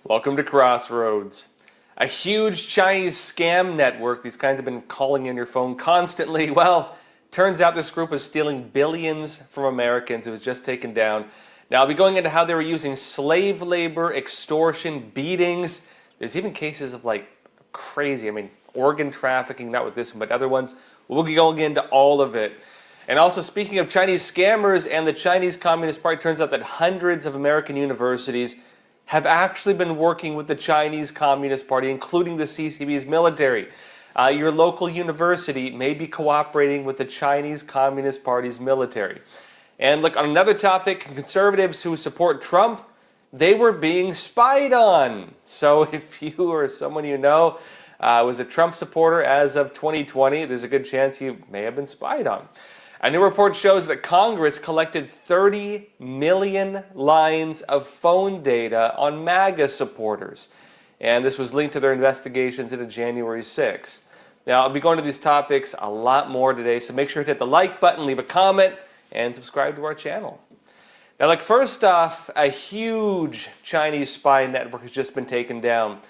Welcome to Crossroads. A huge Chinese scam network. These kinds have been calling in your phone constantly. Well, turns out this group was stealing billions from Americans. It was just taken down. Now, I'll be going into how they were using slave labor, extortion, beatings. There's even cases of crazy, organ trafficking, not with this one, but other ones. We'll be going into all of it. And also, speaking of Chinese scammers and the Chinese Communist Party, turns out that hundreds of American universities have actually been working with the Chinese Communist Party, including the CCP's military. Your local university may be cooperating with the Chinese Communist Party's military. And look, on another topic, conservatives who support Trump, they were being spied on. So if you or someone you know was a Trump supporter as of 2020, there's a good chance you may have been spied on. A new report shows that Congress collected 30 million lines of phone data on MAGA supporters. And this was linked to their investigations into January 6th. Now, I'll be going to these topics a lot more today, so make sure to hit the like button, leave a comment, and subscribe to our channel. Now, first off, a huge Chinese spy network has just been taken down.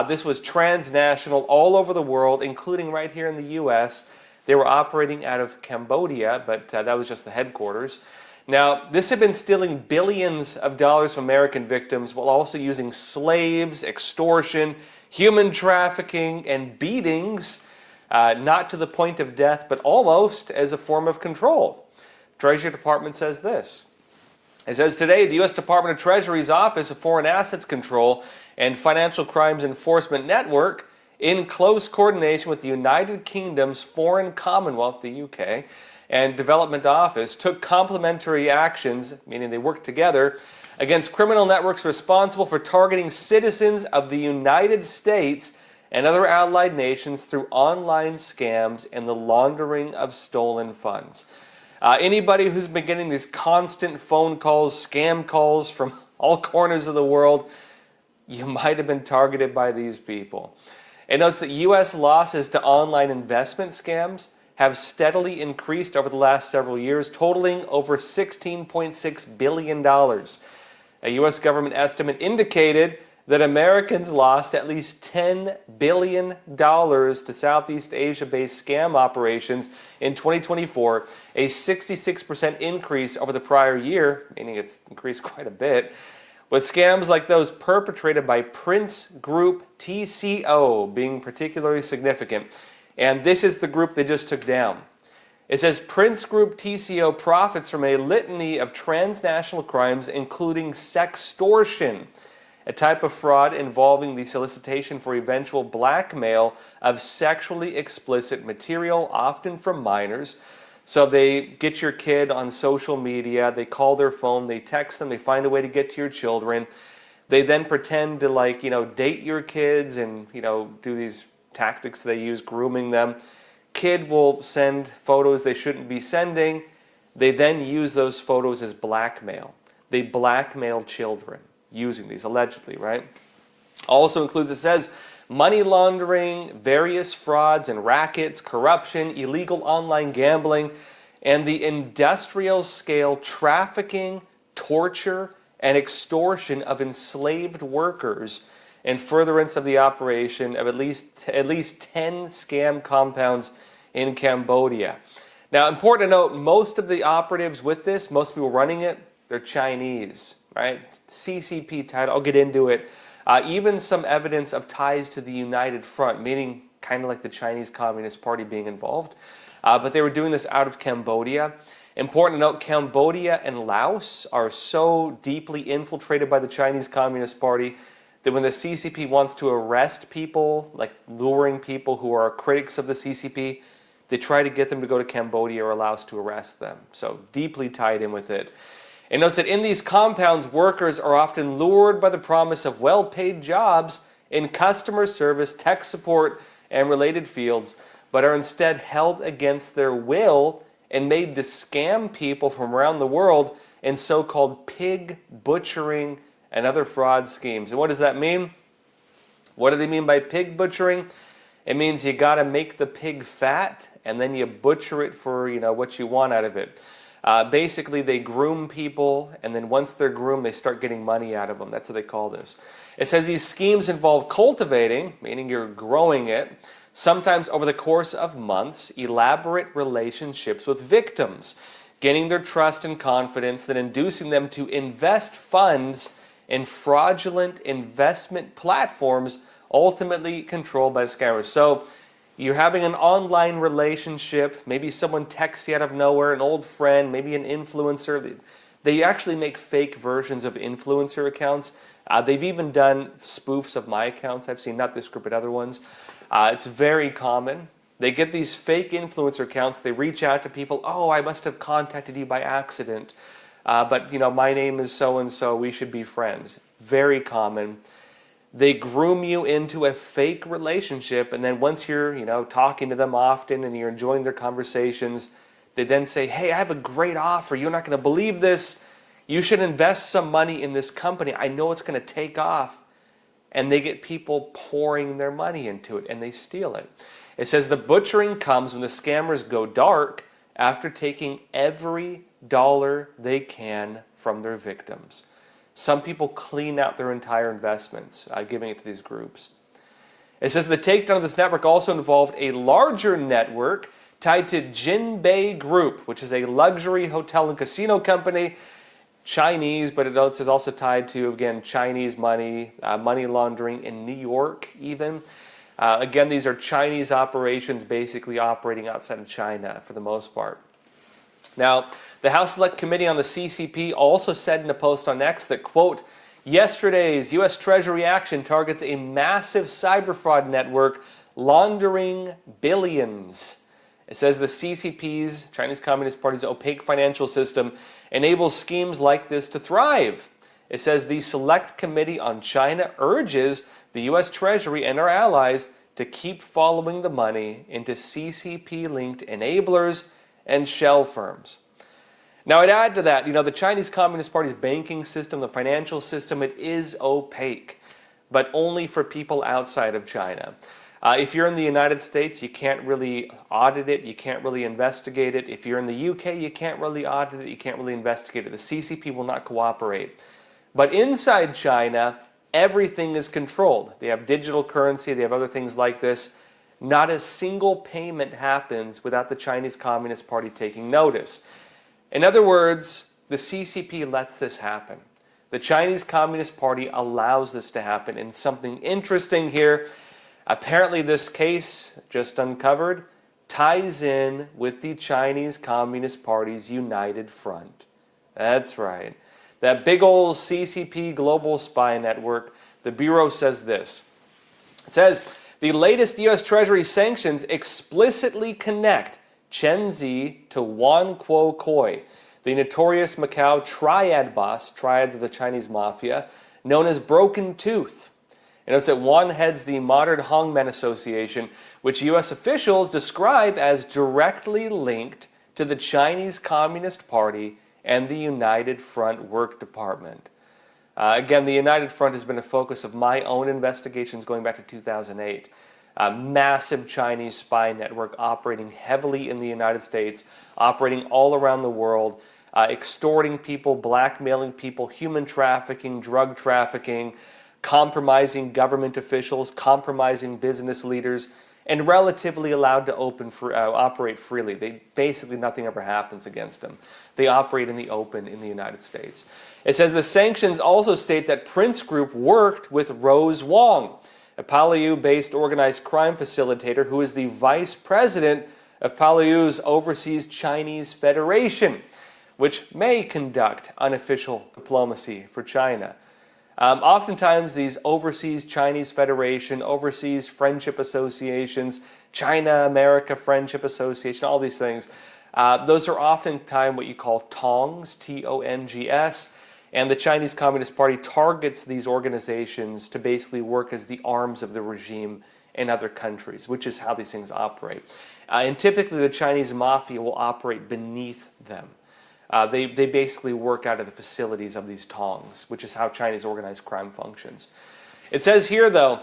This was transnational all over the world, including right here in the U.S., They were operating out of Cambodia, but that was just the headquarters. Now, this had been stealing billions of dollars from American victims while also using slaves, extortion, human trafficking, and beatings, not to the point of death, but almost as a form of control. Treasury Department says this. It says today, the U.S. Department of Treasury's Office of Foreign Assets Control and Financial Crimes Enforcement Network, in close coordination with the United Kingdom's Foreign Commonwealth, the UK, and Development Office, took complementary actions, meaning they worked together, against criminal networks responsible for targeting citizens of the United States and other allied nations through online scams and the laundering of stolen funds. Anybody who's been getting these constant phone calls, scam calls from all corners of the world, you might have been targeted by these people. It notes that U.S. losses to online investment scams have steadily increased over the last several years, totaling over $16.6 billion. A U.S. government estimate indicated that Americans lost at least $10 billion to Southeast Asia-based scam operations in 2024, a 66% increase over the prior year, meaning it's increased quite a bit, with scams like those perpetrated by Prince Group TCO being particularly significant. And this is the group they just took down. It says Prince Group TCO profits from a litany of transnational crimes, including sextortion, a type of fraud involving the solicitation for eventual blackmail of sexually explicit material, often from minors. So they get your kid on social media, they call their phone, they text them, they find a way to get to your children. They then pretend to date your kids and, do these tactics they use, grooming them. Kid will send photos they shouldn't be sending. They then use those photos as blackmail. They blackmail children using these, allegedly, right? Also includes, it says, money laundering, various frauds and rackets, corruption, illegal online gambling, and the industrial-scale trafficking, torture, and extortion of enslaved workers in furtherance of the operation of at least 10 scam compounds in Cambodia. Now, important to note, most of the operatives with this, most people running it, they're Chinese, right? CCP title, I'll get into it. Even some evidence of ties to the United Front, meaning kind of like the Chinese Communist Party being involved. But they were doing this out of Cambodia. Important to note, Cambodia and Laos are so deeply infiltrated by the Chinese Communist Party that when the CCP wants to arrest people, like luring people who are critics of the CCP, they try to get them to go to Cambodia or Laos to arrest them. So deeply tied in with it. It notes that in these compounds, workers are often lured by the promise of well-paid jobs in customer service, tech support, and related fields, but are instead held against their will and made to scam people from around the world in so-called pig butchering and other fraud schemes. And what does that mean? What do they mean by pig butchering? It means you got to make the pig fat, and then you butcher it for what you want out of it. Basically, they groom people, and then once they're groomed, they start getting money out of them. That's what they call this. It says these schemes involve cultivating, meaning you're growing it, sometimes over the course of months, elaborate relationships with victims, gaining their trust and confidence, then inducing them to invest funds in fraudulent investment platforms ultimately controlled by scammers. So you're having an online relationship, maybe someone texts you out of nowhere, an old friend, maybe an influencer. They actually make fake versions of influencer accounts. They've even done spoofs of my accounts. I've seen not this group, but other ones. It's very common. They get these fake influencer accounts. They reach out to people. Oh, I must have contacted you by accident. But, my name is so-and-so. We should be friends. Very common. They groom you into a fake relationship. And then once you're, talking to them often and you're enjoying their conversations, they then say, hey, I have a great offer. You're not going to believe this. You should invest some money in this company. I know it's going to take off. And they get people pouring their money into it, and they steal it. It says the butchering comes when the scammers go dark after taking every dollar they can from their victims. Some people clean out their entire investments, giving it to these groups. It says the takedown of this network also involved a larger network tied to Jinbei Group, which is a luxury hotel and casino company. Chinese, but it's also tied to, again, Chinese money, money laundering in New York even. Again, these are Chinese operations basically operating outside of China for the most part. Now, the House Select Committee on the CCP also said in a post on X that, quote, yesterday's U.S. Treasury action targets a massive cyber fraud network laundering billions. It says the CCP's, Chinese Communist Party's opaque financial system enables schemes like this to thrive. It says the Select Committee on China urges the U.S. Treasury and our allies to keep following the money into CCP-linked enablers and shell firms. Now, I'd add to that, the Chinese Communist Party's banking system, the financial system, it is opaque, but only for people outside of China. If you're in the United States, you can't really audit it, you can't really investigate it. If you're in the UK, you can't really audit it, you can't really investigate it. The CCP will not cooperate. But inside China, everything is controlled. They have digital currency, they have other things like this. Not a single payment happens without the Chinese Communist Party taking notice. In other words, the CCP lets this happen. The Chinese Communist Party allows this to happen. And something interesting here, apparently this case, just uncovered, ties in with the Chinese Communist Party's United Front. That's right. That big old CCP global spy network. The Bureau says this. It says, the latest U.S. Treasury sanctions explicitly connect Chen Zi to Wan Kuo-Kui, the notorious Macau triad boss, triads of the Chinese mafia, known as Broken Tooth. And notice that Wan heads the Modern Hongmen Association, which U.S. officials describe as directly linked to the Chinese Communist Party and the United Front Work Department. Again, the United Front has been a focus of my own investigations going back to 2008. A massive Chinese spy network operating heavily in the United States, operating all around the world, extorting people, blackmailing people, human trafficking, drug trafficking, compromising government officials, compromising business leaders, and relatively allowed to operate freely. Basically, nothing ever happens against them. They operate in the open in the United States. It says the sanctions also state that Prince Group worked with Rose Wong, a Palau-based organized crime facilitator who is the vice president of Palau's Overseas Chinese Federation, which may conduct unofficial diplomacy for China. Oftentimes, these Overseas Chinese Federation, Overseas Friendship Associations, China-America Friendship Association, all these things, those are oftentimes what you call tongs, T-O-N-G-S, and the Chinese Communist Party targets these organizations to basically work as the arms of the regime in other countries, which is how these things operate. And typically, the Chinese mafia will operate beneath them. They basically work out of the facilities of these tongs, which is how Chinese organized crime functions. It says here, though,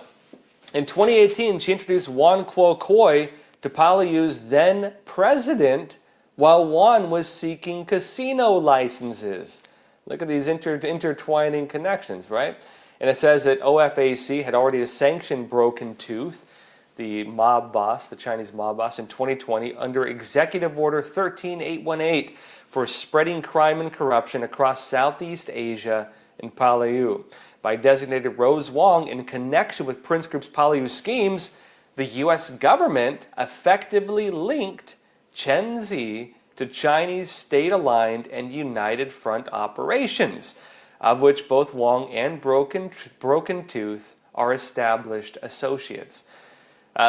in 2018, she introduced Wan Kuo-Kui to Palau's then president, while one was seeking casino licenses. Look at these intertwining connections, right? And it says that OFAC had already sanctioned Broken Tooth, the mob boss, the Chinese mob boss, in 2020 under Executive Order 13818 for spreading crime and corruption across Southeast Asia and Palau. By designated Rose Wong in connection with Prince Group's Palau schemes, the U.S. government effectively linked Chen Zi to Chinese state-aligned and United Front operations, of which both Wong and Broken Tooth are established associates.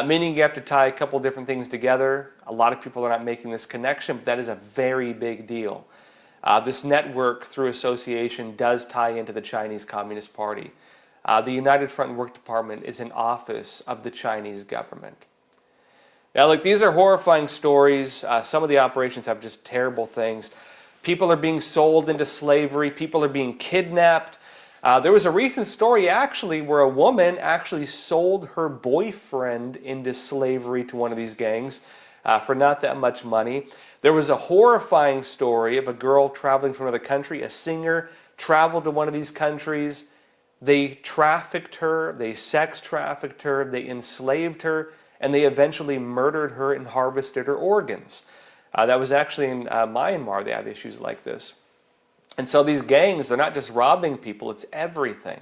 Meaning you have to tie a couple different things together. A lot of people are not making this connection, but that is a very big deal. This network through association does tie into the Chinese Communist Party. The United Front Work Department is an office of the Chinese government. Now, look, these are horrifying stories. Some of the operations have just terrible things. People are being sold into slavery. People are being kidnapped. There was a recent story, actually, where a woman actually sold her boyfriend into slavery to one of these gangs for not that much money. There was a horrifying story of a girl traveling from another country. A singer traveled to one of these countries. They trafficked her. They sex trafficked her. They enslaved her. And they eventually murdered her and harvested her organs. That was actually in Myanmar. They have issues like this. And so these gangs, they're not just robbing people, it's everything.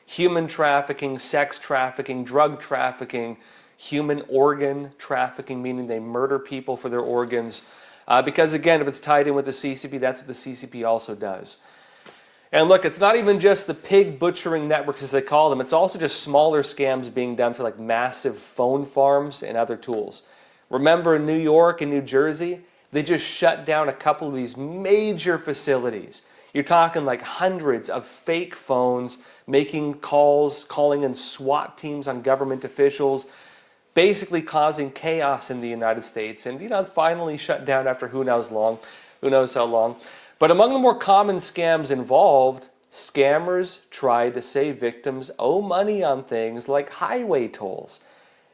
Human trafficking, sex trafficking, drug trafficking, human organ trafficking, meaning they murder people for their organs. Because again, if it's tied in with the CCP, that's what the CCP also does. And look, it's not even just the pig butchering networks, as they call them. It's also just smaller scams being done through like massive phone farms and other tools. Remember in New York and New Jersey, they just shut down a couple of these major facilities. You're talking like hundreds of fake phones, making calls, calling in SWAT teams on government officials, basically causing chaos in the United States. And, finally shut down after who knows how long. But among the more common scams involved, scammers tried to say victims owe money on things like highway tolls.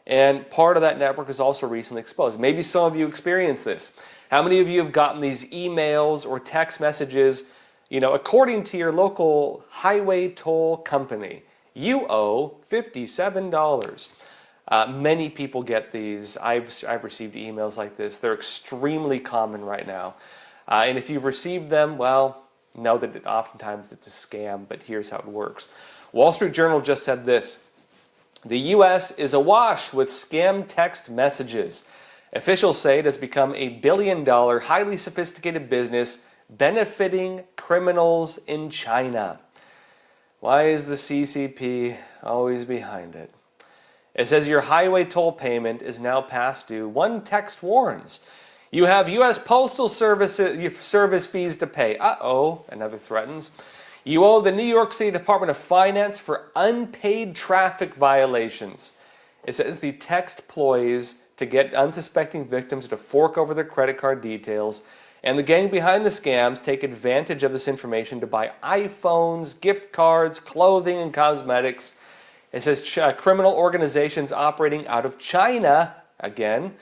And part of that network is also recently exposed. Maybe some of you experienced this. How many of you have gotten these emails or text messages, according to your local highway toll company, you owe $57. Many people get these. I've received emails like this. They're extremely common right now. And if you've received them, well, know that oftentimes it's a scam, but here's how it works. Wall Street Journal just said this: the U.S. is awash with scam text messages. Officials say it has become a $1 billion, highly sophisticated business benefiting criminals in China. Why is the CCP always behind it? It says your highway toll payment is now past due. One text warns. You have U.S. Postal Service fees to pay. Uh-oh, another threatens. You owe the New York City Department of Finance for unpaid traffic violations. It says the text ploys to get unsuspecting victims to fork over their credit card details, and the gang behind the scams take advantage of this information to buy iPhones, gift cards, clothing, and cosmetics. It says criminal organizations operating out of China, again,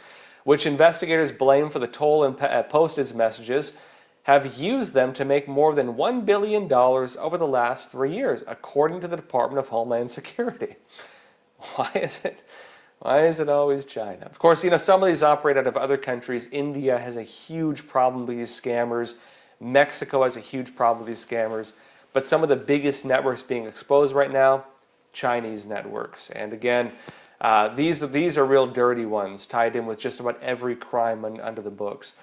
which investigators blame for the toll and postage messages, have used them to make more than $1 billion over the last 3 years, according to the Department of Homeland Security. Why is it always China? Of course, some of these operate out of other countries. India has a huge problem with these scammers. Mexico has a huge problem with these scammers. But some of the biggest networks being exposed right now, Chinese networks. And again, these are real dirty ones, tied in with just about every crime under the books.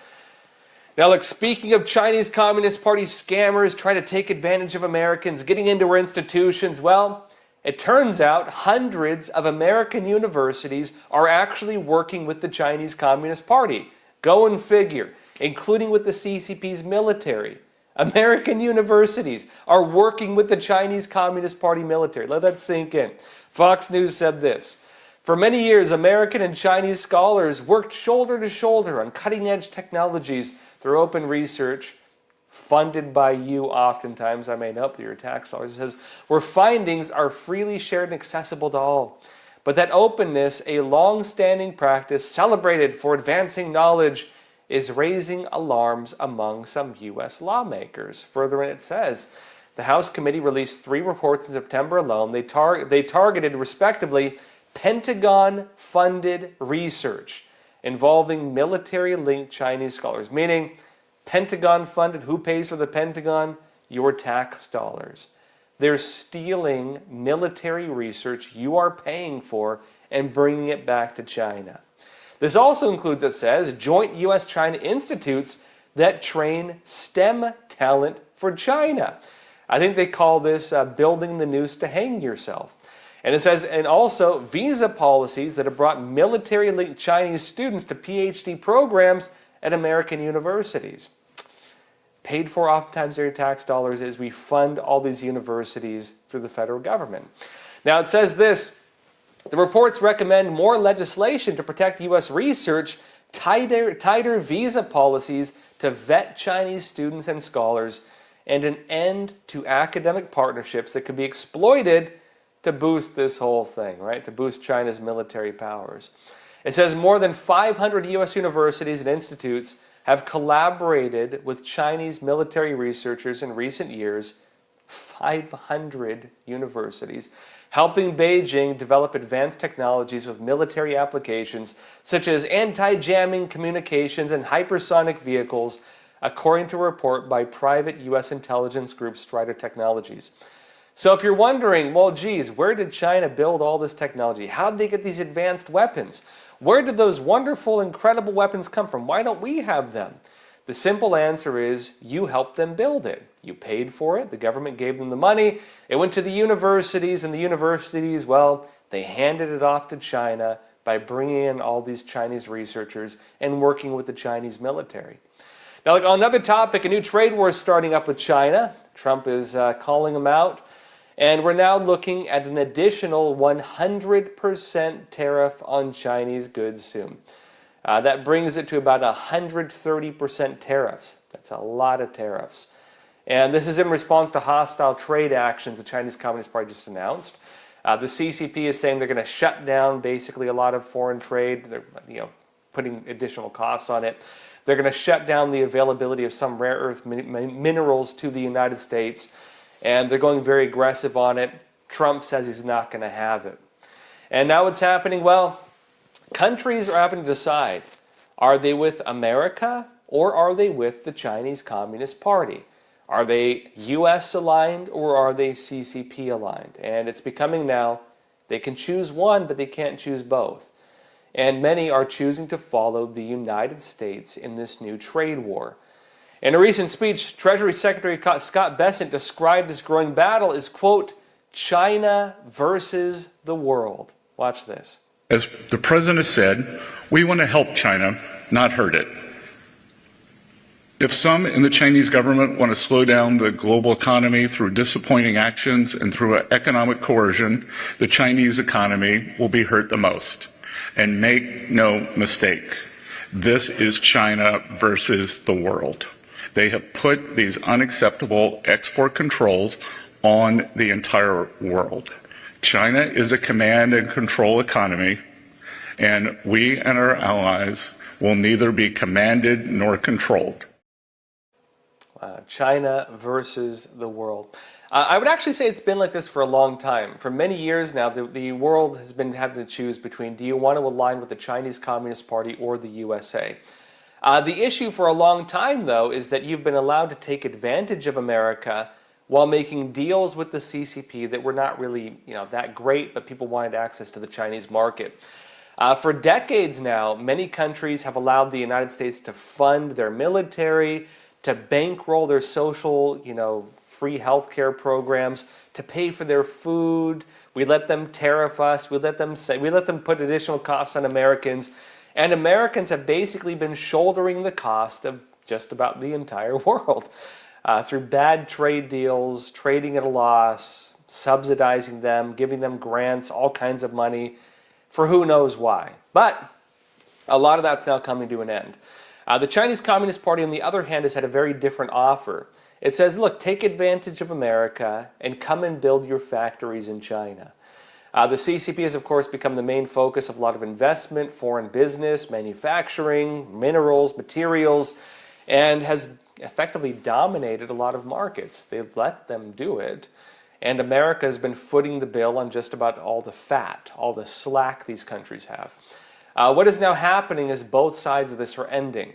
Now look, speaking of Chinese Communist Party scammers trying to take advantage of Americans, getting into our institutions, well, it turns out hundreds of American universities are actually working with the Chinese Communist Party. Go and figure, including with the CCP's military. American universities are working with the Chinese Communist Party military. Let that sink in. Fox News said this: for many years, American and Chinese scholars worked shoulder to shoulder on cutting-edge technologies through open research, funded by you oftentimes, I may note, your tax dollars. It says, where findings are freely shared and accessible to all. But that openness, a long-standing practice celebrated for advancing knowledge, is raising alarms among some U.S. lawmakers. Further in it says, the House committee released 3 reports in September alone. They targeted, respectively, Pentagon-funded research involving military-linked Chinese scholars, meaning Pentagon-funded. Who pays for the Pentagon? Your tax dollars. They're stealing military research you are paying for and bringing it back to China. This also includes, it says, joint U.S.-China institutes that train STEM talent for China. I think they call this building the noose to hang yourself. And it says, and also visa policies that have brought military-linked Chinese students to PhD programs at American universities. Paid for oftentimes their tax dollars as we fund all these universities through the federal government. Now it says this, the reports recommend more legislation to protect U.S. research, tighter visa policies to vet Chinese students and scholars, and an end to academic partnerships that could be exploited to boost this whole thing, right? To boost China's military powers. It says more than 500 U.S. universities and institutes have collaborated with Chinese military researchers in recent years, 500 universities, helping Beijing develop advanced technologies with military applications such as anti-jamming communications and hypersonic vehicles, according to a report by private U.S. intelligence group Strider Technologies. So if you're wondering, well, geez, where did China build all this technology? How did they get these advanced weapons? Where did those wonderful, incredible weapons come from? Why don't we have them? The simple answer is you helped them build it. You paid for it. The government gave them the money. It went to the universities, and the universities, well, they handed it off to China by bringing in all these Chinese researchers and working with the Chinese military. Now, on another topic, a new trade war is starting up with China. Trump is calling them out. And we're now looking at an additional 100% tariff on Chinese goods soon. That brings it to about 130% tariffs. That's a lot of tariffs. And this is in response to hostile trade actions the Chinese Communist Party just announced. The CCP is saying they're going to shut down basically a lot of foreign trade. They're putting additional costs on it. They're going to shut down the availability of some rare earth minerals to the United States. And they're going very aggressive on it. Trump says he's not going to have it. And now what's happening? Well, countries are having to decide, are they with America or are they with the Chinese Communist Party? Are they U.S. aligned or are they CCP aligned? And it's becoming now, they can choose one, but they can't choose both. And many are choosing to follow the United States in this new trade war. In a recent speech, Treasury Secretary Scott Bessent described this growing battle as, quote, China versus the world. Watch this. As the president said, we want to help China, not hurt it. If some in the Chinese government want to slow down the global economy through disappointing actions and through economic coercion, the Chinese economy will be hurt the most. And make no mistake, this is China versus the world. They have put these unacceptable export controls on the entire world. China is a command and control economy, and we and our allies will neither be commanded nor controlled. China versus the world. I would actually say it's been like this for a long time. For many years now, the world has been having to choose between, do you want to align with the Chinese Communist Party or the USA? The issue for a long time, though, is that you've been allowed to take advantage of America while making deals with the CCP that were not really, that great, but people wanted access to the Chinese market. For decades now, many countries have allowed the United States to fund their military, to bankroll their social, free healthcare programs, to pay for their food. We let them tariff us. We let them put additional costs on Americans. And Americans have basically been shouldering the cost of just about the entire world through bad trade deals, trading at a loss, subsidizing them, giving them grants, all kinds of money for who knows why. But a lot of that's now coming to an end. The Chinese Communist Party, on the other hand, has had a very different offer. It says, look, take advantage of America and come and build your factories in China. The CCP has, of course, become the main focus of a lot of investment, foreign business, manufacturing, minerals, materials, and has effectively dominated a lot of markets. They've let them do it. And America has been footing the bill on just about all the fat, all the slack these countries have. What is now happening is both sides of this are ending.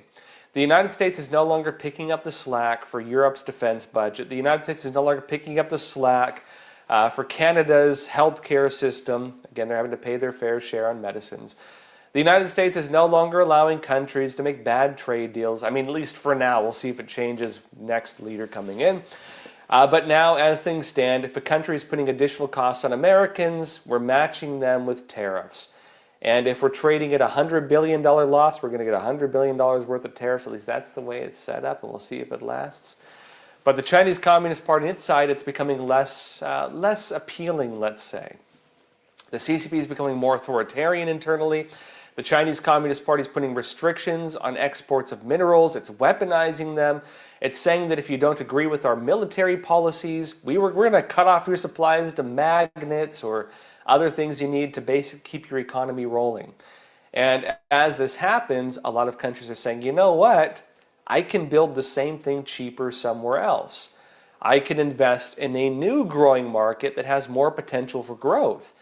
The United States is no longer picking up the slack for Europe's defense budget. The United States is no longer picking up the slack for Canada's healthcare system. Again, they're having to pay their fair share on medicines. The United States is no longer allowing countries to make bad trade deals. I mean, at least for now. We'll see if it changes next leader coming in. But now, as things stand, if a country is putting additional costs on Americans, we're matching them with tariffs. And if we're trading at a $100 billion loss, we're going to get $100 billion worth of tariffs. At least that's the way it's set up, and we'll see if it lasts. But the Chinese Communist Party, on its side, it's becoming less appealing, let's say. The CCP is becoming more authoritarian internally. The Chinese Communist Party is putting restrictions on exports of minerals. It's weaponizing them. It's saying that if you don't agree with our military policies, we're going to cut off your supplies to magnets or other things you need to basically keep your economy rolling. And as this happens, a lot of countries are saying, you know what? I can build the same thing cheaper somewhere else. I can invest in a new growing market that has more potential for growth.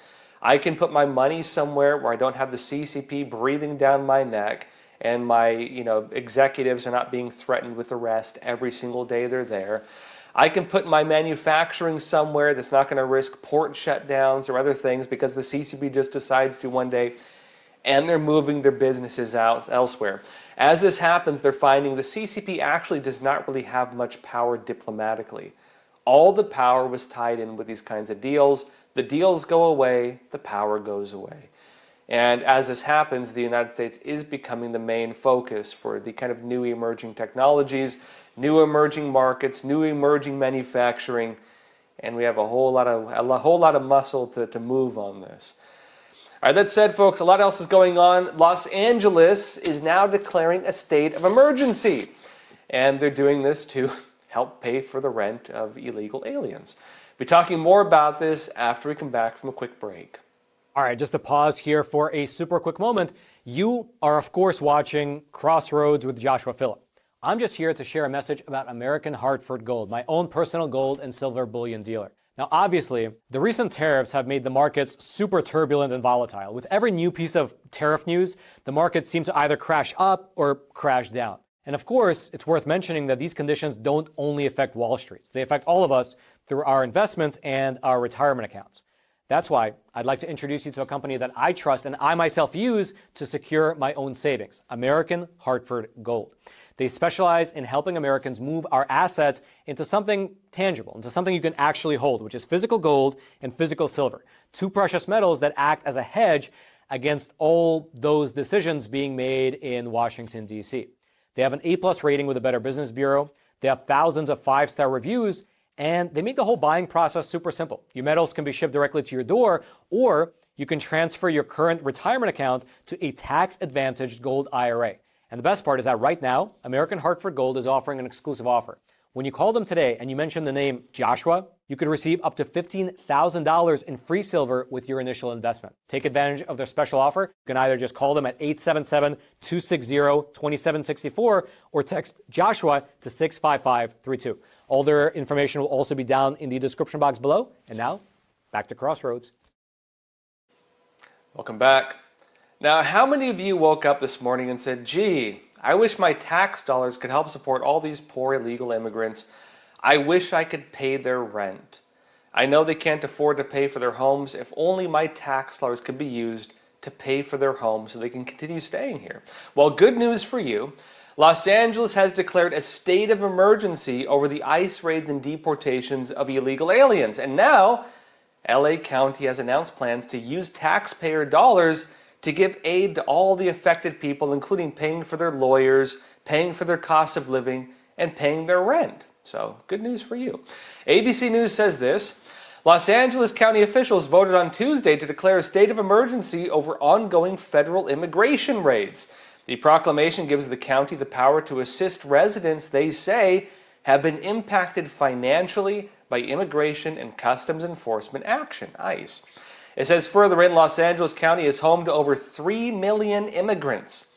I can put my money somewhere where I don't have the CCP breathing down my neck and my executives are not being threatened with arrest every single day they're there. I can put my manufacturing somewhere that's not going to risk port shutdowns or other things because the CCP just decides to one day, and they're moving their businesses out elsewhere. As this happens, they're finding the CCP actually does not really have much power diplomatically. All the power was tied in with these kinds of deals. The deals go away, the power goes away. And as this happens, the United States is becoming the main focus for the kind of new emerging technologies, new emerging markets, new emerging manufacturing, and we have a whole lot of muscle to move on this. All right, that said, folks, a lot else is going on. Los Angeles is now declaring a state of emergency, and they're doing this to help pay for the rent of illegal aliens. We'll be talking more about this after we come back from a quick break. All right, just a pause here for a super quick moment. You are, of course, watching Crossroads with Joshua Philipp. I'm just here to share a message about American Hartford Gold, my own personal gold and silver bullion dealer. Now, obviously, the recent tariffs have made the markets super turbulent and volatile. With every new piece of tariff news, the markets seem to either crash up or crash down. And of course, it's worth mentioning that these conditions don't only affect Wall Street. They affect all of us through our investments and our retirement accounts. That's why I'd like to introduce you to a company that I trust and I myself use to secure my own savings, American Hartford Gold. They specialize in helping Americans move our assets into something tangible, into something you can actually hold, which is physical gold and physical silver, two precious metals that act as a hedge against all those decisions being made in Washington, D.C. They have an A+ rating with the Better Business Bureau. They have thousands of 5-star reviews, and they make the whole buying process super simple. Your metals can be shipped directly to your door, or you can transfer your current retirement account to a tax-advantaged gold IRA. And the best part is that right now, American Hartford Gold is offering an exclusive offer. When you call them today and you mention the name Joshua, you could receive up to $15,000 in free silver with your initial investment. Take advantage of their special offer. You can either just call them at 877-260-2764 or text Joshua to 65532. All their information will also be down in the description box below. And now, back to Crossroads. Welcome back. Now, how many of you woke up this morning and said, gee, I wish my tax dollars could help support all these poor illegal immigrants. I wish I could pay their rent. I know they can't afford to pay for their homes. If only my tax dollars could be used to pay for their homes so they can continue staying here. Well, good news for you. Los Angeles has declared a state of emergency over the ICE raids and deportations of illegal aliens. And now, LA County has announced plans to use taxpayer dollars to give aid to all the affected people, including paying for their lawyers, paying for their cost of living, and paying their rent. So, good news for you. ABC News says this: Los Angeles County officials voted on Tuesday to declare a state of emergency over ongoing federal immigration raids. The proclamation gives the county the power to assist residents they say have been impacted financially by immigration and customs enforcement action, ICE. It says further in, Los Angeles County is home to over 3 million immigrants.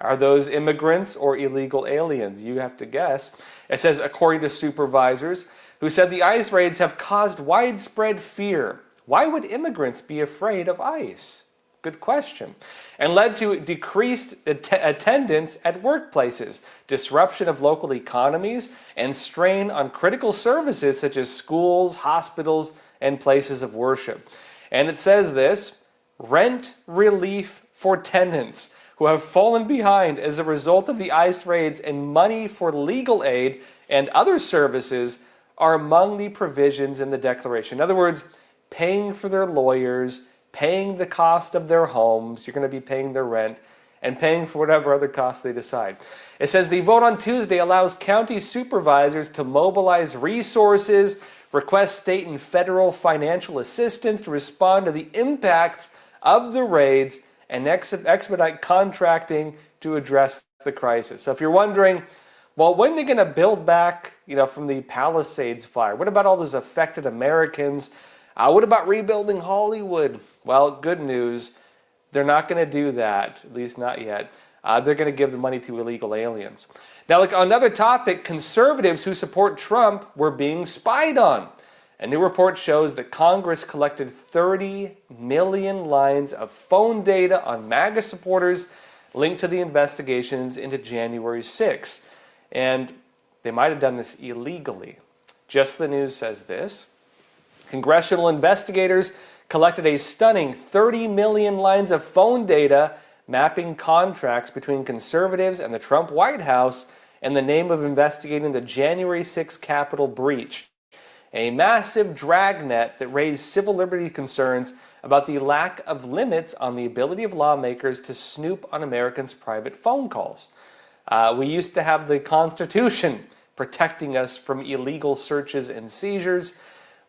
Are those immigrants or illegal aliens? You have to guess. It says, according to supervisors who said the ICE raids have caused widespread fear. Why would immigrants be afraid of ICE? Good question. And led to decreased attendance at workplaces, disruption of local economies, and strain on critical services such as schools, hospitals, and places of worship. And it says this, rent relief for tenants who have fallen behind as a result of the ICE raids, and money for legal aid and other services are among the provisions in the declaration. In other words, paying for their lawyers, paying the cost of their homes, you're going to be paying their rent, and paying for whatever other costs they decide. It says the vote on Tuesday allows county supervisors to mobilize resources, request state and federal financial assistance to respond to the impacts of the raids, and expedite contracting to address the crisis. So if you're wondering, well, when are they going to build back, from the Palisades fire? What about all those affected Americans? What about rebuilding Hollywood? Well, good news. They're not going to do that, at least not yet. They're going to give the money to illegal aliens. Now, like another topic, conservatives who support Trump were being spied on. A new report shows that Congress collected 30 million lines of phone data on MAGA supporters linked to the investigations into January 6th. And they might have done this illegally. Just the News says this. Congressional investigators collected a stunning 30 million lines of phone data mapping contracts between conservatives and the Trump White House in the name of investigating the January 6th Capitol breach. A massive dragnet that raised civil liberty concerns about the lack of limits on the ability of lawmakers to snoop on Americans' private phone calls. We used to have the Constitution protecting us from illegal searches and seizures.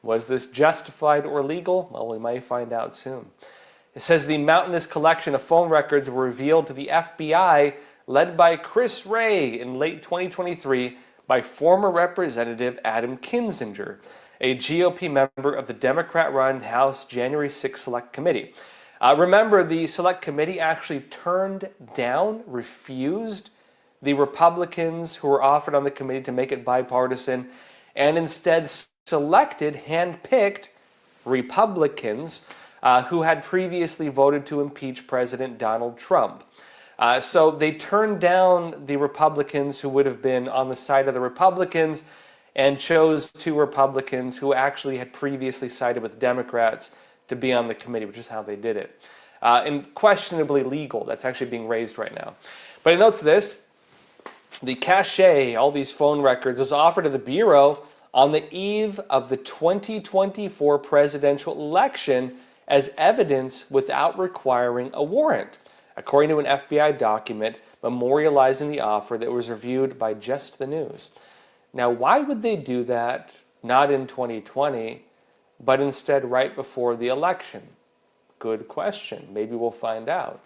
Was this justified or legal? Well, we may find out soon. It says the mountainous collection of phone records were revealed to the FBI, led by Chris Wray in late 2023, by former Representative Adam Kinzinger, a GOP member of the Democrat-run House January 6 Select Committee. Remember, the Select Committee actually refused the Republicans who were offered on the committee to make it bipartisan, and instead selected, hand-picked Republicans who had previously voted to impeach President Donald Trump. So they turned down the Republicans who would have been on the side of the Republicans and chose two Republicans who actually had previously sided with Democrats to be on the committee, which is how they did it. And questionably legal. That's actually being raised right now. But it notes this. The cache, all these phone records, was offered to the Bureau on the eve of the 2024 presidential election as evidence without requiring a warrant, according to an FBI document memorializing the offer that was reviewed by Just the News. Now, why would they do that not in 2020, but instead right before the election? Good question. Maybe we'll find out.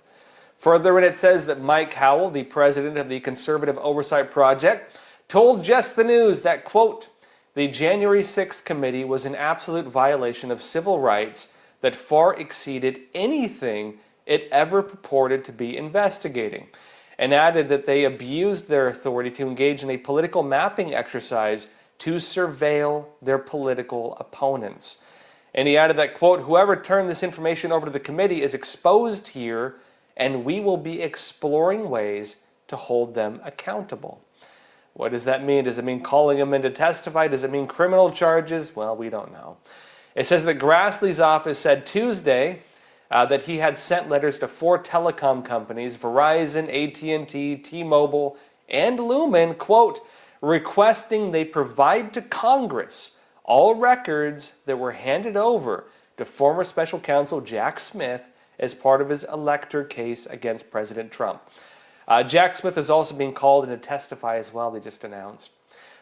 Further in, it says that Mike Howell, the president of the Conservative Oversight Project, told Just the News that, quote, the January 6th committee was an absolute violation of civil rights that far exceeded anything it ever purported to be investigating, and added that they abused their authority to engage in a political mapping exercise to surveil their political opponents. And he added that, quote, whoever turned this information over to the committee is exposed here, and we will be exploring ways to hold them accountable. What does that mean? Does it mean calling them in to testify? Does it mean criminal charges? Well, we don't know. It says that Grassley's office said Tuesday that he had sent letters to 4 telecom companies, Verizon, AT&T, T-Mobile, and Lumen, quote, requesting they provide to Congress all records that were handed over to former special counsel Jack Smith as part of his elector case against President Trump. Jack Smith is also being called in to testify as well, they just announced.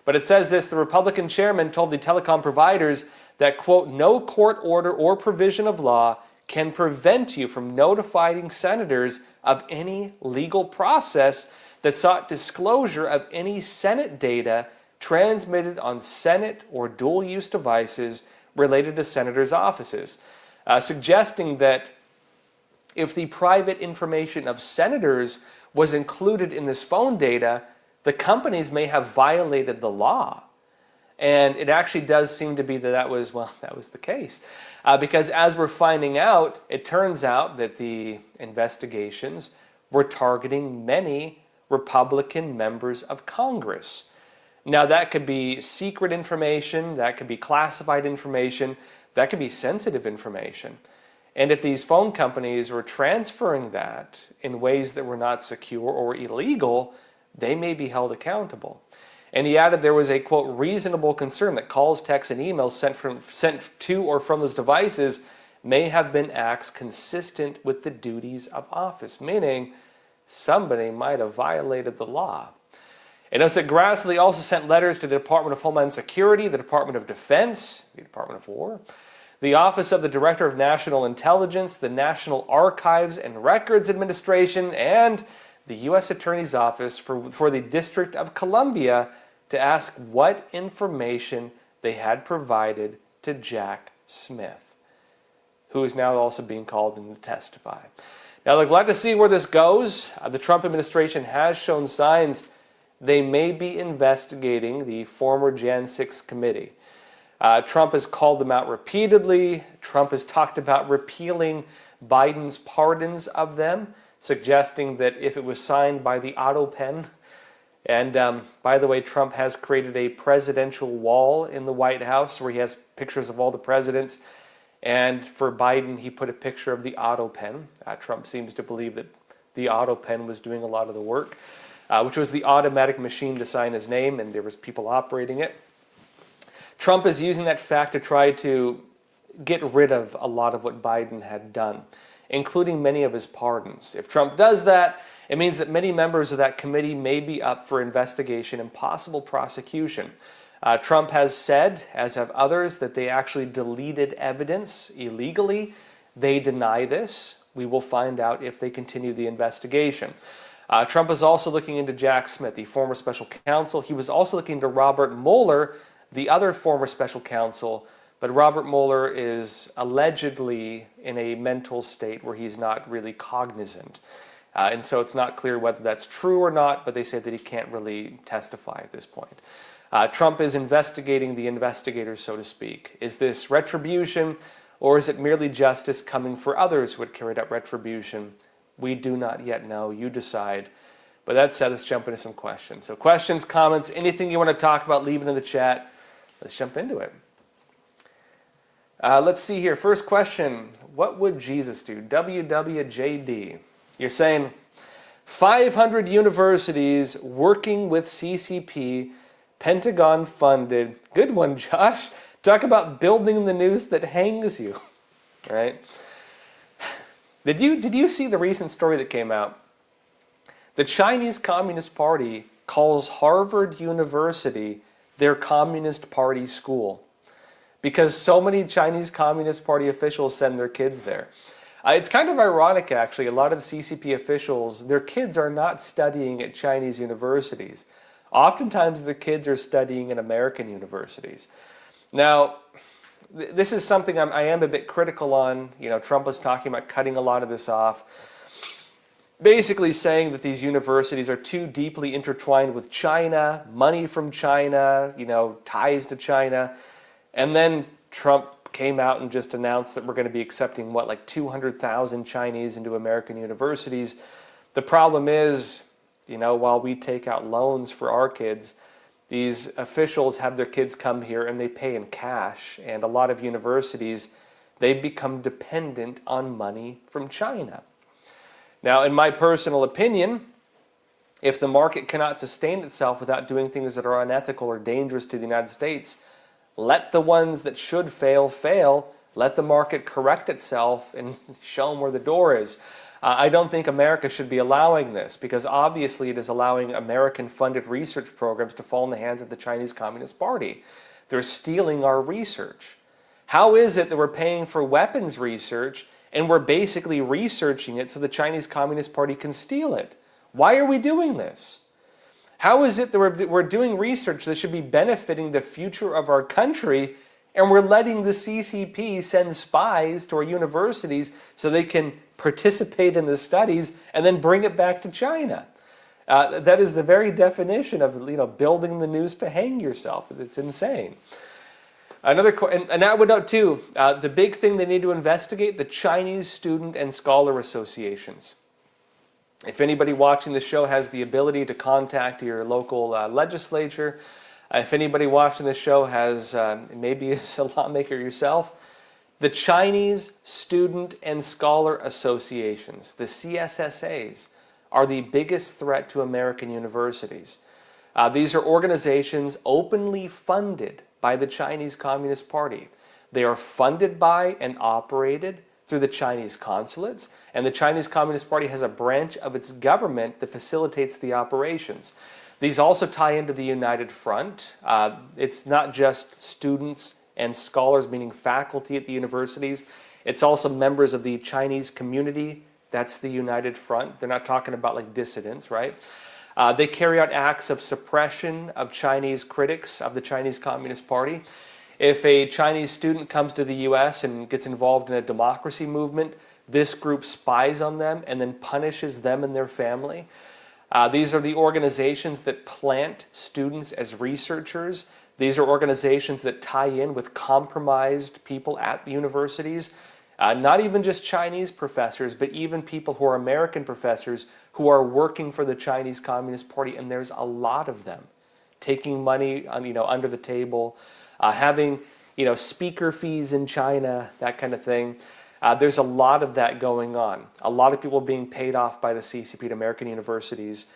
But it says this, the Republican chairman told the telecom providers that, quote, no court order or provision of law can prevent you from notifying senators of any legal process that sought disclosure of any Senate data transmitted on Senate or dual-use devices related to senators' offices. suggesting that if the private information of senators was included in this phone data, the companies may have violated the law. And it actually does seem to be that was the case. Because as we're finding out, it turns out that the investigations were targeting many Republican members of Congress. Now, that could be secret information, that could be classified information, that could be sensitive information. And if these phone companies were transferring that in ways that were not secure or illegal, they may be held accountable. And he added there was a, quote, reasonable concern that calls, texts, and emails sent to or from those devices may have been acts consistent with the duties of office, meaning somebody might have violated the law. And notes that Grassley also sent letters to the Department of Homeland Security, the Department of Defense, the Department of War, the Office of the Director of National Intelligence, the National Archives and Records Administration, and the U.S. Attorney's Office for the District of Columbia to ask what information they had provided to Jack Smith, who is now also being called in to testify. Now, we're glad to see where this goes. The Trump administration has shown signs they may be investigating the former Jan 6 committee. Trump has called them out repeatedly. Trump has talked about repealing Biden's pardons of them, suggesting that if it was signed by the auto pen, and by the way, Trump has created a presidential wall in the White House where he has pictures of all the presidents, and for Biden, he put a picture of the auto pen. Trump seems to believe that the auto pen was doing a lot of the work, which was the automatic machine to sign his name, and there was people operating it. Trump is using that fact to try to get rid of a lot of what Biden had done, including many of his pardons. If Trump does that, it means that many members of that committee may be up for investigation and possible prosecution. Trump has said, as have others, that they actually deleted evidence illegally. They deny this. We will find out if they continue the investigation. Trump is also looking into Jack Smith, the former special counsel. He was also looking into Robert Mueller, the other former special counsel, but Robert Mueller is allegedly in a mental state where he's not really cognizant. And so it's not clear whether that's true or not, but they say that he can't really testify at this point. Trump is investigating the investigators, so to speak. Is this retribution, or is it merely justice coming for others who had carried out retribution? We do not yet know. You decide. But that said, let's jump into some questions. So questions, comments, anything you want to talk about, leave it in the chat. Let's jump into it. Let's see here. First question. What would Jesus do? WWJD. You're saying 500 universities working with CCP, Pentagon funded. Good one, Josh. Talk about building the noose that hangs you. Right? Did you see the recent story that came out? The Chinese Communist Party calls Harvard University their Communist Party school because so many Chinese Communist Party officials send their kids there. It's kind of ironic, actually. A lot of CCP officials, their kids are not studying at Chinese universities. Oftentimes, their kids are studying in American universities. Now, this is something I am a bit critical on. You know, Trump was talking about cutting a lot of this off, basically saying that these universities are too deeply intertwined with China, money from China, you know, ties to China. And then Trump came out and just announced that we're going to be accepting, what, like 200,000 Chinese into American universities. The problem is, you know, while we take out loans for our kids, these officials have their kids come here and they pay in cash. And a lot of universities, they become dependent on money from China. Now, in my personal opinion, if the market cannot sustain itself without doing things that are unethical or dangerous to the United States, let the ones that should fail, fail. Let the market correct itself and show them where the door is. I don't think America should be allowing this because obviously it is allowing American-funded research programs to fall in the hands of the Chinese Communist Party. They're stealing our research. How is it that we're paying for weapons research and we're basically researching it so the Chinese Communist Party can steal it? Why are we doing this? How is it that we're doing research that should be benefiting the future of our country And we're letting the CCP send spies to our universities so they can participate in the studies and then bring it back to China. That is the very definition of building the noose to hang yourself. It's insane. And I would note too, the big thing they need to investigate, the Chinese student and scholar associations. If anybody watching the show has the ability to contact your local legislature, if anybody watching the show has, maybe is a lawmaker yourself, the Chinese Student and Scholar Associations, the CSSAs, are the biggest threat to American universities. These are organizations openly funded by the Chinese Communist Party. They are funded by and operated through the Chinese consulates, and the Chinese Communist Party has a branch of its government that facilitates the operations. These also tie into the United Front. It's not just students and scholars, meaning faculty at the universities. It's also members of the Chinese community. That's the United Front. They're not talking about like dissidents, right? They carry out acts of suppression of Chinese critics of the Chinese Communist Party. If a Chinese student comes to the US and gets involved in a democracy movement, this group spies on them and then punishes them and their family. These are the organizations that plant students as researchers. These are organizations that tie in with compromised people at universities. Not even just Chinese professors, but even people who are American professors who are working for the Chinese Communist Party, and there's a lot of them taking money under the table, having speaker fees in China, that kind of thing. There's a lot of that going on. A lot of people being paid off by the CCP to American universities.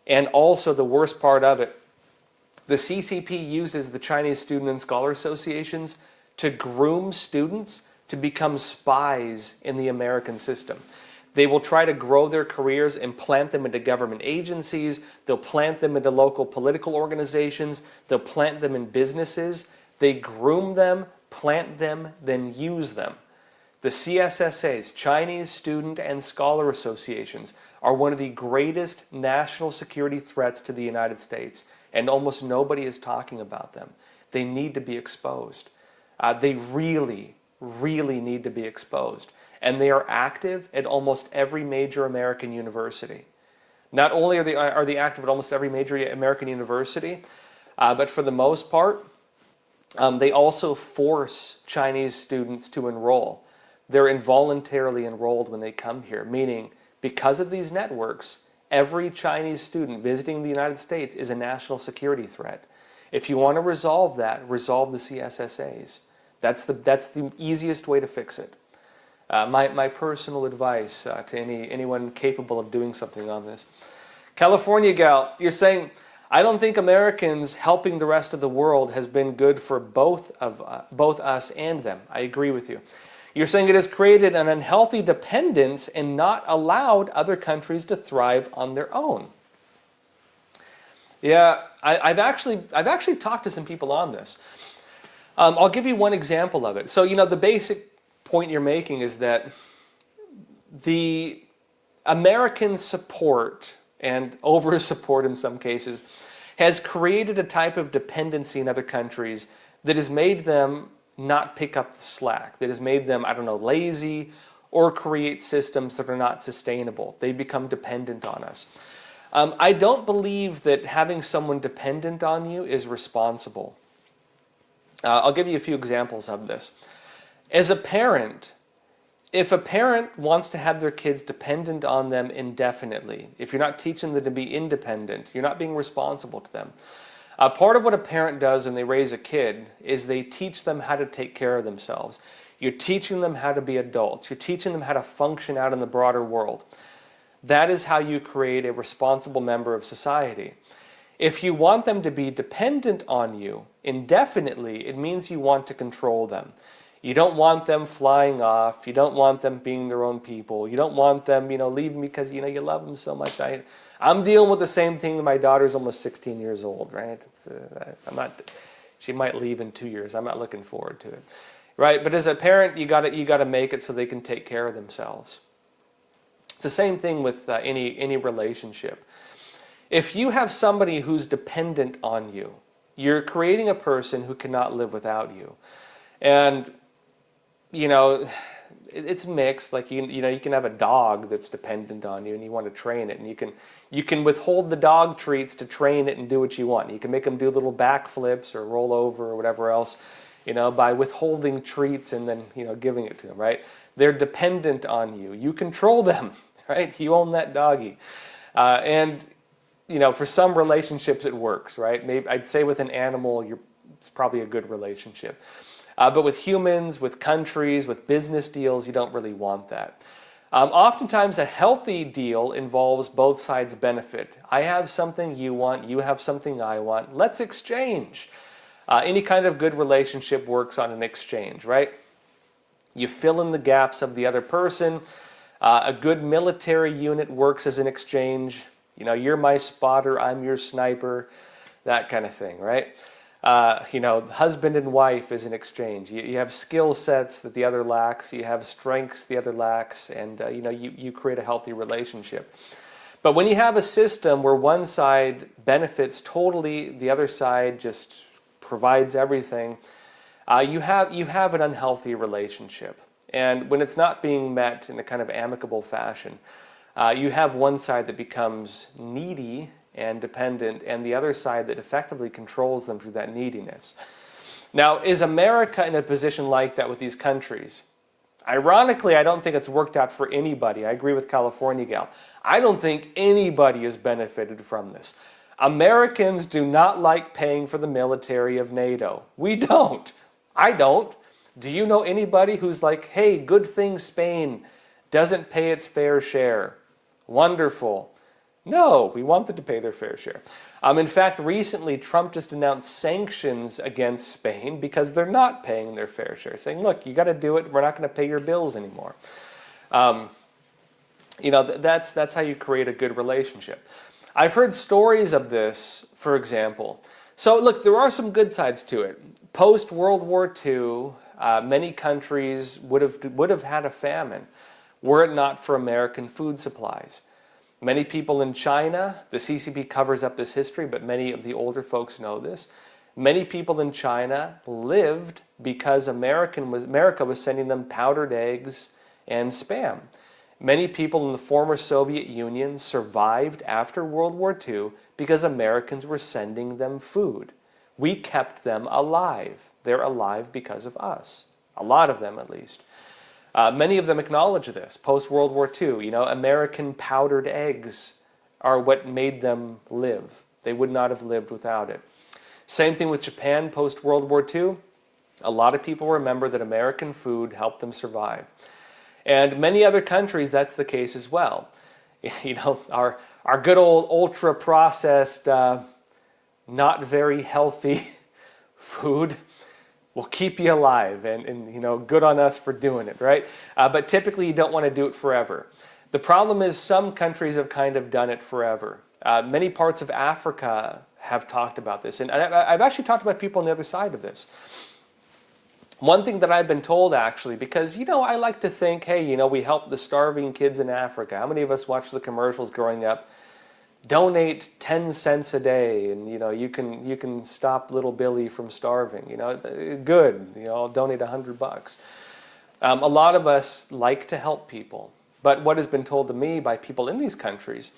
And also the worst part of it, the CCP uses the Chinese Student and Scholar Associations to groom students to become spies in the American system. They will try to grow their careers and plant them into government agencies. They'll plant them into local political organizations. They'll plant them in businesses. They groom them, plant them, then use them. The CSSAs, Chinese Student and Scholar Associations, are one of the greatest national security threats to the United States, and almost nobody is talking about them. They need to be exposed. They really need to be exposed. And they are active at almost every major American university. Not only are they active at almost every major American university, but for the most part, they also force Chinese students to enroll. They're involuntarily enrolled when they come here, meaning because of these networks, every Chinese student visiting the United States is a national security threat. If you want to resolve that, resolve the CSSAs. That's the easiest way to fix it. My personal advice to anyone capable of doing something on this. California gal, you're saying, I don't think Americans helping the rest of the world has been good for both us and them. I agree with you. You're saying it has created an unhealthy dependence and not allowed other countries to thrive on their own. Yeah, I've actually talked to some people on this. I'll give you one example of it. So, the basic point you're making is that the American support, and over-support in some cases, has created a type of dependency in other countries that has made them not pick up the slack, that has made them, lazy, or create systems that are not sustainable. They become dependent on us. I don't believe that having someone dependent on you is responsible. I'll give you a few examples of this. As a parent, if a parent wants to have their kids dependent on them indefinitely, if you're not teaching them to be independent, you're not being responsible to them. Part of what a parent does when they raise a kid is they teach them how to take care of themselves. You're teaching them how to be adults. You're teaching them how to function out in the broader world. That is how you create a responsible member of society. If you want them to be dependent on you indefinitely, it means you want to control them. You don't want them flying off. You don't want them being their own people. You don't want them, leaving because, you love them so much. I'm dealing with the same thing. My daughter's almost 16 years old, right? She might leave in 2 years. I'm not looking forward to it, right? But as a parent, you got to make it so they can take care of themselves. It's the same thing with any relationship. If you have somebody who's dependent on you, you're creating a person who cannot live without you. And, you know, it's mixed. Like, you know, you can have a dog that's dependent on you and you want to train it, and you can withhold the dog treats to train it and do what you want. You can make them do little backflips or roll over or whatever else, you know, by withholding treats and then, you know, giving it to them, right? They're dependent on you. You control them, right? You own that doggy. And, you know, for some relationships it works, right? Maybe I'd say with an animal, it's probably a good relationship. But with humans, with countries, with business deals, you don't really want that. Oftentimes a healthy deal involves both sides benefit. I have something you want, you have something I want. Let's exchange. Any kind of good relationship works on an exchange, right? You fill in the gaps of the other person. A good military unit works as an exchange. You know, you're my spotter, I'm your sniper, that kind of thing, right? You know, husband and wife is an exchange. You have skill sets that the other lacks. You have strengths the other lacks. And, you know, you create a healthy relationship. But when you have a system where one side benefits totally, the other side just provides everything, you have an unhealthy relationship. And when it's not being met in a kind of amicable fashion, you have one side that becomes needy and dependent, and the other side that effectively controls them through that neediness. Now, is America in a position like that with these countries? Ironically, I don't think it's worked out for anybody. I agree with California Gal. I don't think anybody has benefited from this. Americans do not like paying for the military of NATO. We don't. I don't. Do you know anybody who's like, hey, good thing Spain doesn't pay its fair share? Wonderful. No, we want them to pay their fair share. In fact, recently Trump just announced sanctions against Spain because they're not paying their fair share, saying, look, you got to do it. We're not going to pay your bills anymore. You know, that's how you create a good relationship. I've heard stories of this, for example. So look, there are some good sides to it. Post-World War II, many countries would have had a famine were it not for American food supplies. Many people in China, the CCP covers up this history, but many of the older folks know this. Many people in China lived because America was sending them powdered eggs and Spam. Many people in the former Soviet Union survived after World War II because Americans were sending them food. We kept them alive. They're alive because of us. A lot of them, at least. Many of them acknowledge this. Post-World War II, you know, American powdered eggs are what made them live. They would not have lived without it. Same thing with Japan post-World War II. A lot of people remember that American food helped them survive. And many other countries, that's the case as well. You know, our good old ultra-processed, not very healthy food will keep you alive, and you know, good on us for doing it, right? But typically you don't want to do it forever. The problem is some countries have kind of done it forever. Many parts of Africa have talked about this, and I've actually talked about people on the other side of this. One thing that I've been told, actually, because, you know, I like to think, hey, you know, we help the starving kids in Africa. How many of us watched the commercials growing up? Donate 10 cents a day, and you know, you can stop little Billy from starving. You know, good. You know, I'll donate $100. A lot of us like to help people, but what has been told to me by people in these countries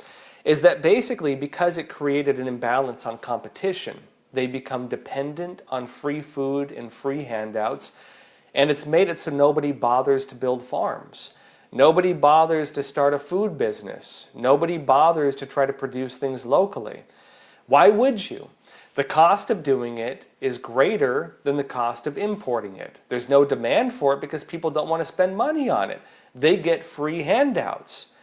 is that basically because it created an imbalance on competition, they become dependent on free food and free handouts, and it's made it so nobody bothers to build farms. Nobody bothers to start a food business. Nobody bothers to try to produce things locally. Why would you? The cost of doing it is greater than the cost of importing it. There's no demand for it because people don't want to spend money on it. They get free handouts.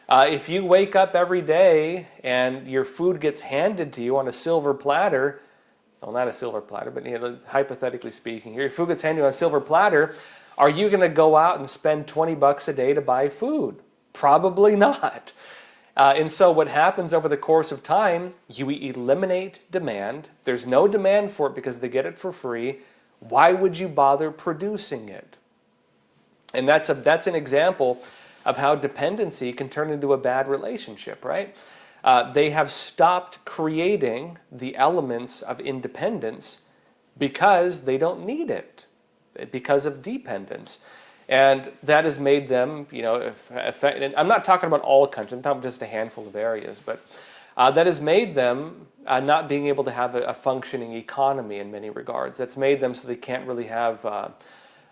If you wake up every day and your food gets handed to you on a silver platter, well, not a silver platter, but you know, hypothetically speaking, your food gets handed to you on a silver platter, are you going to go out and spend $20 a day to buy food? Probably not. And so what happens over the course of time, you eliminate demand. There's no demand for it because they get it for free. Why would you bother producing it? And that's an example of how dependency can turn into a bad relationship, right? They have stopped creating the elements of independence because they don't need it. because of dependence. And that has made them, and I'm not talking about all countries, I'm talking about just a handful of areas, but that has made them not being able to have a functioning economy in many regards. That's made them so they can't really have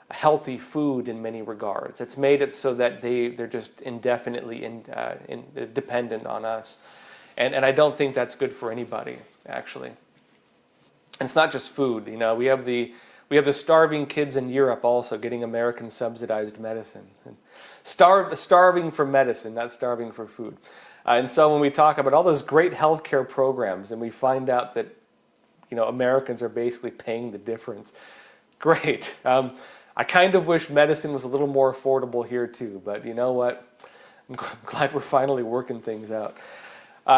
healthy food in many regards. It's made it so that they're just indefinitely dependent on us. And I don't think that's good for anybody, actually. And it's not just food. We have the starving kids in Europe also getting American subsidized medicine. Starving for medicine, not starving for food. And so when we talk about all those great healthcare programs and we find out that Americans are basically paying the difference, great. I kind of wish medicine was a little more affordable here too, but you know what? I'm glad we're finally working things out.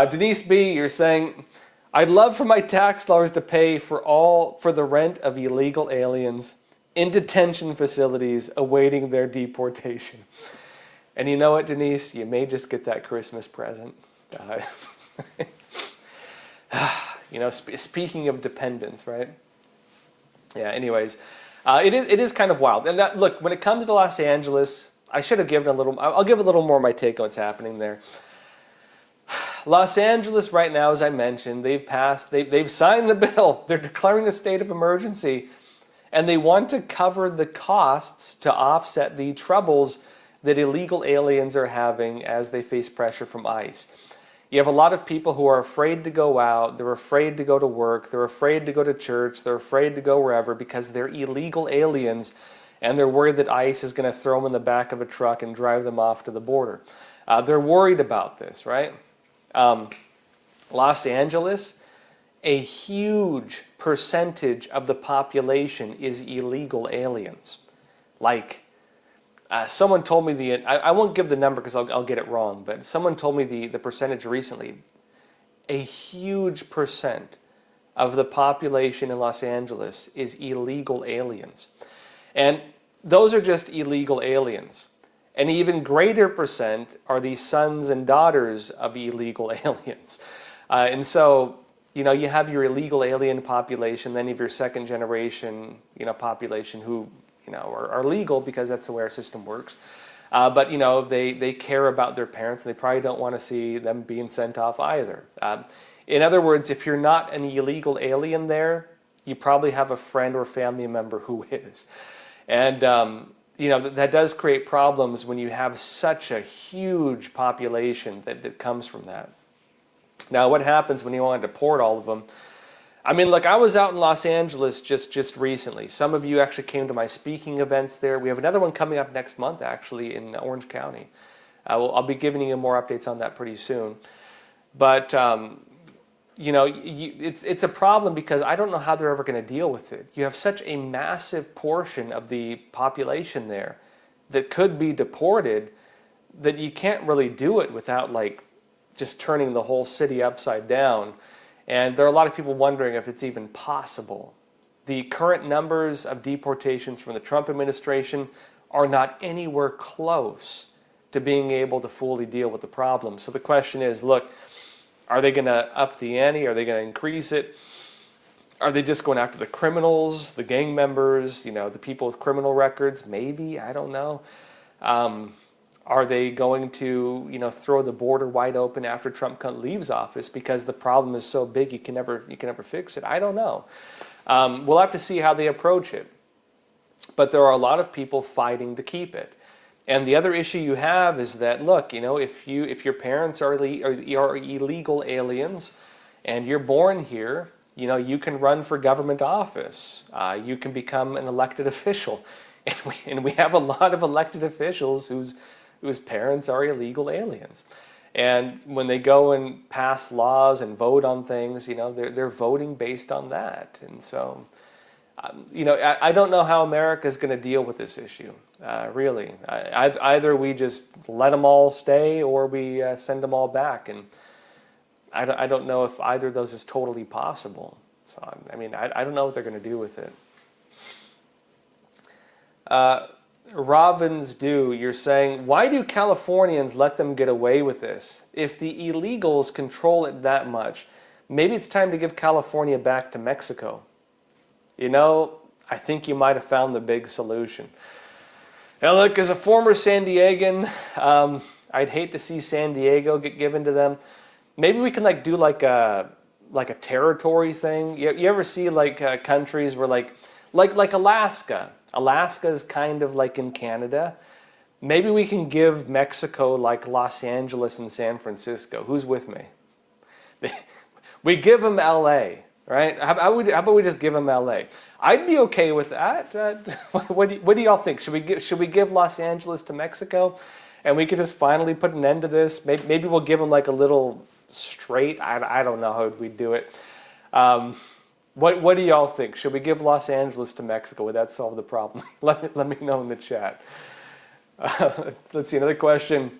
Denise B., you're saying, I'd love for my tax dollars to pay for the rent of illegal aliens in detention facilities awaiting their deportation. And you know what, Denise? You may just get that Christmas present. Speaking of dependence, right? Yeah, anyways, it is kind of wild. And look, when it comes to Los Angeles, I should have given I'll give a little more of my take on what's happening there. Los Angeles right now, as I mentioned, they've signed the bill. They're declaring a state of emergency, and they want to cover the costs to offset the troubles that illegal aliens are having as they face pressure from ICE. You have a lot of people who are afraid to go out, they're afraid to go to work, they're afraid to go to church, they're afraid to go wherever because they're illegal aliens, and they're worried that ICE is going to throw them in the back of a truck and drive them off to the border. They're worried about this, right? Los Angeles, a huge percentage of the population is illegal aliens. Someone told me I won't give the number because I'll get it wrong, but someone told me the percentage recently. A huge percent of the population in Los Angeles is illegal aliens. And those are just illegal aliens. An even greater percent are the sons and daughters of illegal aliens. And so, you have your illegal alien population, then you have your second generation, population who, are legal because that's the way our system works. But, they care about their parents and they probably don't want to see them being sent off either. In other words, if you're not an illegal alien there, you probably have a friend or family member who is. And, that does create problems when you have such a huge population that comes from that. Now, what happens when you want to deport all of them? I mean, look, I was out in Los Angeles just recently. Some of you actually came to my speaking events there. We have another one coming up next month, actually, in Orange County. I'll be giving you more updates on that pretty soon. But, it's a problem because I don't know how they're ever going to deal with it. You have such a massive portion of the population there that could be deported that you can't really do it without, just turning the whole city upside down. And there are a lot of people wondering if it's even possible. The current numbers of deportations from the Trump administration are not anywhere close to being able to fully deal with the problem. So the question is, look, are they going to up the ante? Are they going to increase it? Are they just going after the criminals, the gang members, the people with criminal records? Maybe, I don't know. Are they going to, throw the border wide open after Trump leaves office because the problem is so big you can never fix it? I don't know. We'll have to see how they approach it. But there are a lot of people fighting to keep it. And the other issue you have is that, look, if your parents are illegal aliens and you're born here, you can run for government office. You can become an elected official. And we have a lot of elected officials whose parents are illegal aliens. And when they go and pass laws and vote on things, they're voting based on that. And so, I don't know how America is going to deal with this issue, really. Either we just let them all stay or we send them all back. And I don't know if either of those is totally possible. So, I don't know what they're going to do with it. Robins you're saying, why do Californians let them get away with this? If the illegals control it that much, maybe it's time to give California back to Mexico. I think you might have found the big solution. Now look, as a former San Diegan, I'd hate to see San Diego get given to them. Maybe we can do like a territory thing. You ever see countries where like Alaska? Alaska is kind of like in Canada. Maybe we can give Mexico like Los Angeles and San Francisco. Who's with me? We give them LA, right? How about we just give them LA? I'd be okay with that. What do y'all think? Should we give Los Angeles to Mexico, and we could just finally put an end to this? Maybe we'll give them like a little strait. I don't know how we'd do it. What do y'all think? Should we give Los Angeles to Mexico? Would that solve the problem? Let me know in the chat. Let's see, another question.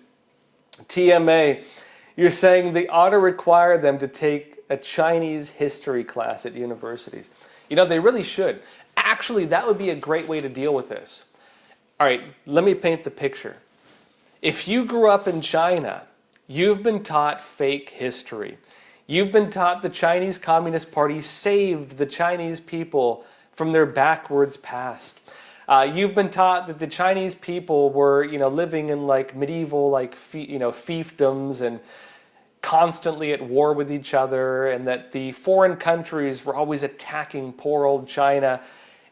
TMA, you're saying they ought to require them to take a Chinese history class at universities. They really should. Actually, that would be a great way to deal with this. All right, let me paint the picture. If you grew up in China, you've been taught fake history. You've been taught the Chinese Communist Party saved the Chinese people from their backwards past. You've been taught that the Chinese people were, living in medieval fiefdoms and constantly at war with each other, and that the foreign countries were always attacking poor old China,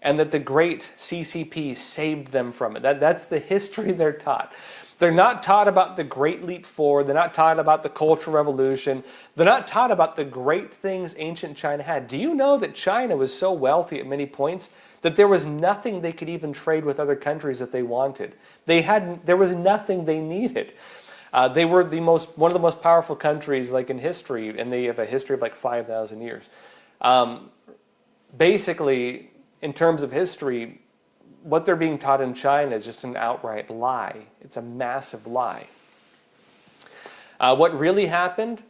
and that the great CCP saved them from it. That's the history they're taught. They're not taught about the Great Leap Forward. They're not taught about the Cultural Revolution. They're not taught about the great things ancient China had. Do you know that China was so wealthy at many points that there was nothing they could even trade with other countries that they wanted? There was nothing they needed. They were one of the most powerful countries in history, and they have a history of 5,000 years. Basically, in terms of history, what they're being taught in China is just an outright lie. It's a massive lie. What really happened?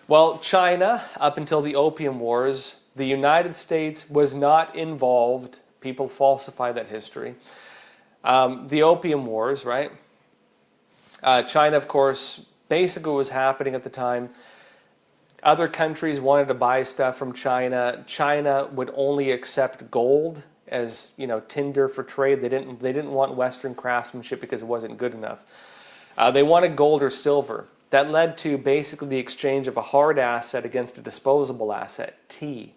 Well, China, up until the Opium Wars, the United States was not involved. People falsify that history. The Opium Wars, right? China, of course, basically what was happening at the time. Other countries wanted to buy stuff from China. China would only accept gold as tinder for trade. They didn't want Western craftsmanship because it wasn't good enough. They wanted gold or silver. That led to basically the exchange of a hard asset against a disposable asset, tea.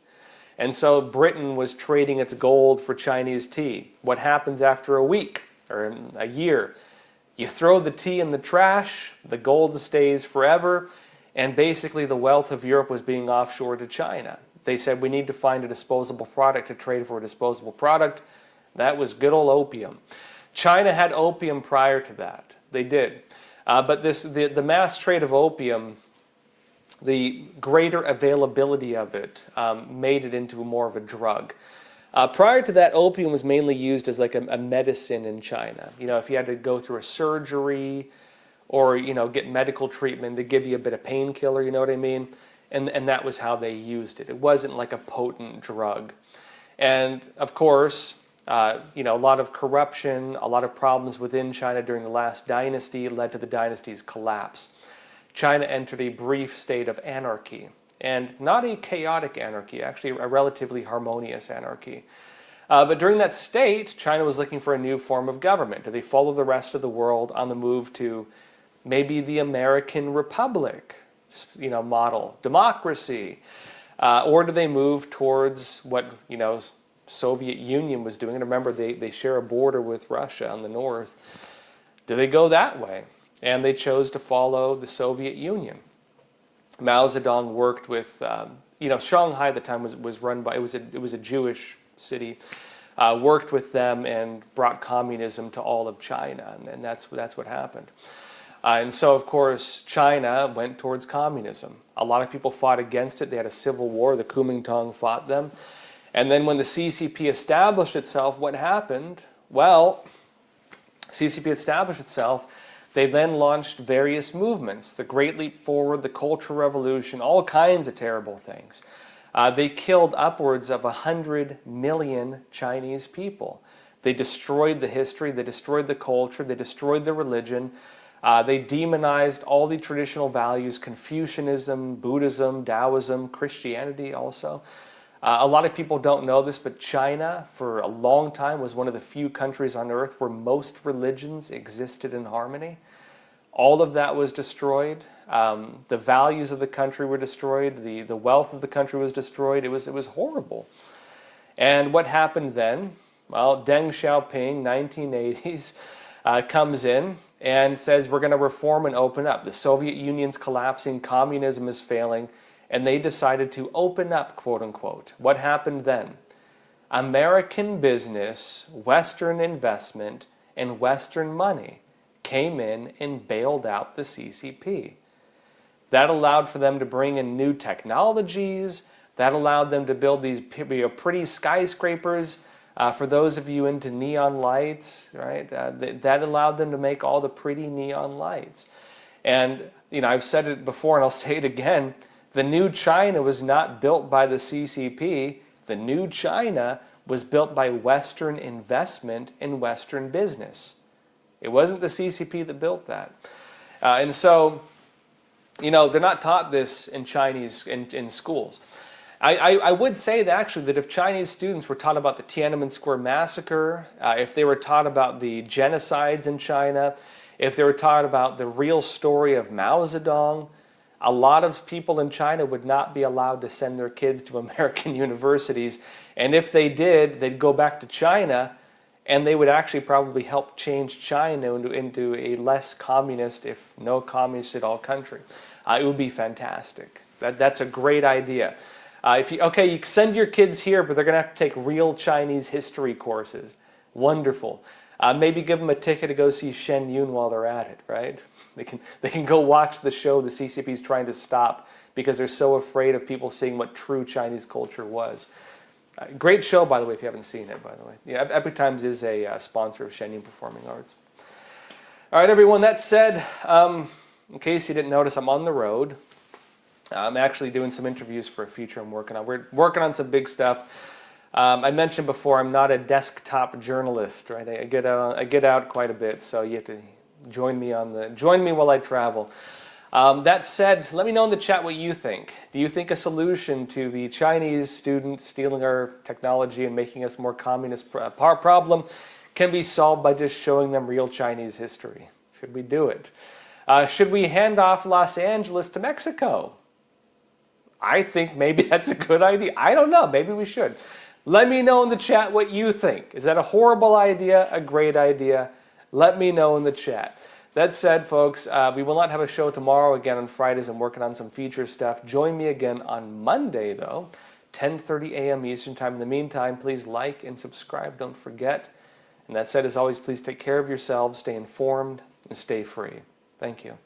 And so Britain was trading its gold for Chinese tea. What happens after a week or a year? You throw the tea in the trash, the gold stays forever, and basically the wealth of Europe was being offshored to China. They said, we need to find a disposable product to trade for a disposable product. That was good old opium. China had opium prior to that. They did. But the mass trade of opium, the greater availability of it made it into more of a drug. Prior to that, opium was mainly used as a medicine in China. If you had to go through a surgery or get medical treatment, they give you a bit of painkiller, you know what I mean? And that was how they used it. It wasn't like a potent drug. And of course, a lot of corruption, a lot of problems within China during the last dynasty led to the dynasty's collapse. China entered a brief state of anarchy, and not a chaotic anarchy, actually a relatively harmonious anarchy. But during that state, China was looking for a new form of government. Do they follow the rest of the world on the move to maybe the American Republic, model, democracy? Or do they move towards what, Soviet Union was doing? And remember, they share a border with Russia on the north. Do they go that way? And they chose to follow the Soviet Union. Mao Zedong worked with, Shanghai at the time was run by, it was a Jewish city, worked with them and brought communism to all of China, and that's what happened. And so, of course, China went towards communism. A lot of people fought against it. They had a civil war. The Kuomintang fought them. And then when the CCP established itself, what happened? Well, CCP established itself. They then launched various movements, the Great Leap Forward, the Cultural Revolution, all kinds of terrible things. They killed upwards of 100 million Chinese people. They destroyed the history, they destroyed the culture, they destroyed the religion. They demonized all the traditional values, Confucianism, Buddhism, Taoism, Christianity also. A lot of people don't know this, but China, for a long time, was one of the few countries on earth where most religions existed in harmony. All of that was destroyed. The values of the country were destroyed. The wealth of the country was destroyed. It was horrible. And what happened then? Well, Deng Xiaoping, 1980s, comes in and says, we're going to reform and open up. The Soviet Union's collapsing, communism is failing, and they decided to open up, quote unquote. What happened then? American business, Western investment, and Western money came in and bailed out the CCP. That allowed for them to bring in new technologies. That allowed them to build these pretty skyscrapers. For those of you into neon lights, right? That allowed them to make all the pretty neon lights. And I've said it before and I'll say it again. The new China was not built by the CCP. The new China was built by Western investment and Western business. It wasn't the CCP that built that. And so, they're not taught this in Chinese in schools. I would say that actually that if Chinese students were taught about the Tiananmen Square massacre, if they were taught about the genocides in China, if they were taught about the real story of Mao Zedong, a lot of people in China would not be allowed to send their kids to American universities. And if they did, they'd go back to China, and they would actually probably help change China into a less communist, if no communist at all, country. It would be fantastic. That's a great idea. You send your kids here, but they're going to have to take real Chinese history courses. Wonderful. Maybe give them a ticket to go see Shen Yun while they're at it, right? They can go watch the show the CCP is trying to stop because they're so afraid of people seeing what true Chinese culture was. Great show, by the way, if you haven't seen it, by the way. Yeah, Epoch Times is a sponsor of Shen Yun Performing Arts. All right, everyone, that said, in case you didn't notice, I'm on the road. I'm actually doing some interviews for a feature I'm working on. We're working on some big stuff. I mentioned before, I'm not a desktop journalist, right? I get out quite a bit, so you have to join me while I travel. That said, let me know in the chat what you think. Do you think a solution to the Chinese students stealing our technology and making us more communist problem can be solved by just showing them real Chinese history? Should we do it? Should we hand off Los Angeles to Mexico? I think maybe that's a good idea. I don't know. Maybe we should. Let me know in the chat what you think. Is that a horrible idea? A great idea? Let me know in the chat. That said, folks, we will not have a show tomorrow. Again, on Fridays, I'm working on some feature stuff. Join me again on Monday, though, 10:30 a.m. Eastern Time. In the meantime, please like and subscribe. Don't forget. And that said, as always, please take care of yourselves, stay informed, and stay free. Thank you.